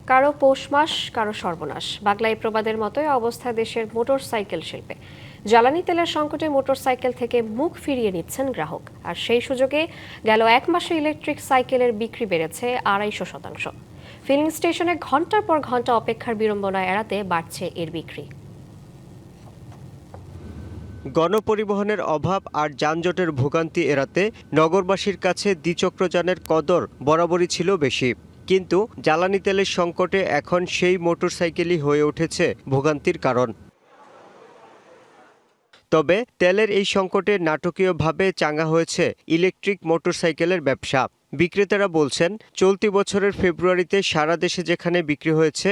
কারো পৌষ মাস কারো সর্বনাশ, বাংলায় প্রবাদের মতোই অবস্থা দেশের মোটরসাইকেল শিল্পে। জ্বালানি তেলের সংকটে মোটরসাইকেল থেকে মুখ ফিরিয়ে নিচ্ছেন গ্রাহক, আর সেই সুযোগে গেল এক মাসে ইলেকট্রিক সাইকেলের বিক্রি বেড়েছে 250%। ফিলিং স্টেশনে ঘন্টার পর ঘন্টা অপেক্ষার বিড়ম্বনা এড়াতে বাড়ছে এর বিক্রি। গণপরিবহনের অভাব আর যানজটের ভোগান্তি এড়াতে নগরবাসীর কাছে দ্বিচক্রযানের কদর বরাবরই ছিল বেশি, কিন্তু জ্বালানি তেলের সংকটে এখন সেই মোটরসাইকেলই হয়ে উঠেছে ভোগান্তির কারণ। তবে তেলের এই সংকটে নাটকীয়ভাবে চাঙ্গা হয়েছে ইলেকট্রিক মোটরসাইকেলের ব্যবসা। বিক্রেতারা বলছেন, চলতি বছরের ফেব্রুয়ারিতে সারা দেশে যেখানে বিক্রি হয়েছে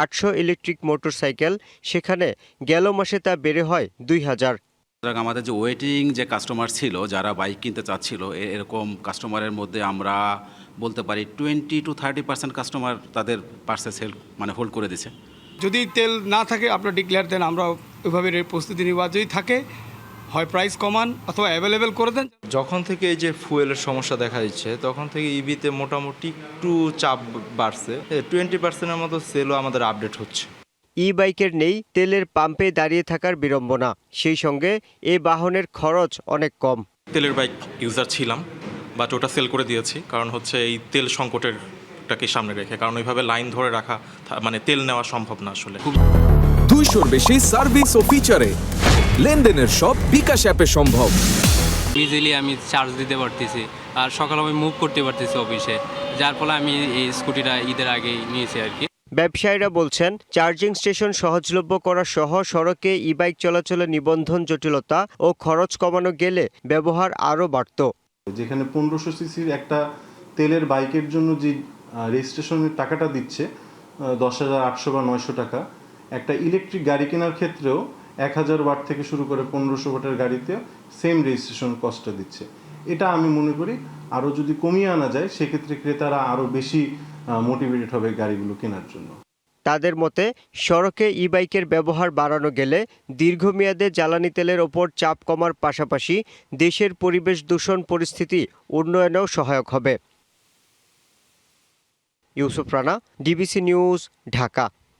800 ইলেকট্রিক মোটরসাইকেল, সেখানে গেল মাসে তা বেড়ে হয় 2000। আমাদের যে ওয়েটিং যে কাস্টমার ছিল, যারা বাইক কিনতে চাচ্ছিল, এরকম কাস্টমারের মধ্যে আমরা বলতে পারি 20 to 30% কাস্টমার তাদের পার্সে সেল হোল্ড করে দিছে। যদি তেল না থাকে আপনারা ডিক্লেয়ার দেন, আমরা ওইভাবে প্রস্তুতি নিবা। যদি থাকে হয় প্রাইস কমান অথবা অ্যাভেলেবেল করে দেন। যখন থেকে এই যে ফুয়েলের সমস্যা দেখা দিচ্ছে, তখন থেকে ইভিতে মোটামুটি একটু চাপ বাড়ছে। 20%-এর মতো সেলও আমাদের আপডেট হচ্ছে। ই বাইকের নেই তেলের পাম্পে দাঁড়িয়ে থাকার বিড়ম্বনা, সেই সঙ্গে এ বাহনের খরচ অনেক কম। তেলের বাইক ইউজার ছিলাম, বাট ওটা সেল করে দিয়েছি, কারণ হচ্ছে এই তেল সংকটেরটাকে সামনে রেখে, কারণ ওইভাবে লাইন ধরে রাখা তেল নেওয়া সম্ভব না আসলে। 200-র বেশি সার্ভিস ও ফিচারে লেনদেনের সব বিকাশ অ্যাপে সম্ভব। ইজিলি আমি চার্জ দিতে পারতেছি, আর সকালে আমি মুভ করতে পারতেছি অফিসে, যার ফলে আমি এই স্কুটিটা ঈদের আগেই নিয়েছি আর কি। ব্যবসায়ীরা বলছেন, চার্জিং স্টেশন সহজলভ্য করা সহ সড়কে ই বাইক চলাচলে নিবন্ধন জটিলতা ও খরচ কমানো গেলে ব্যবহার আরও বাড়ত। যেখানে 1500 সিসির একটা তেলের বাইকের জন্য যে রেজিস্ট্রেশনের টাকাটা দিচ্ছে 10,800 বা 900 টাকা, একটা ইলেকট্রিক গাড়ি কেনার ক্ষেত্রেও 1000 ওয়াট থেকে শুরু করে 1500 ওয়াটের গাড়িতে সেম রেজিস্ট্রেশন কস্টটা দিচ্ছে। এটা আমি মনে করি আরও যদি কমিয়ে আনা যায়, সেক্ষেত্রে ক্রেতারা আরও বেশি মোটিভেটেড হবে গাড়িগুলো কেনার জন্য। তাদের মতে, সড়কে ই বাইকের ব্যবহার বাড়ানো গেলে দীর্ঘমেয়াদে জ্বালানি তেলের ওপর চাপ কমার পাশাপাশি দেশের পরিবেশ দূষণ পরিস্থিতি উন্নয়নেও সহায়ক হবে। Yusuf Rana, DBC news, Dhaka.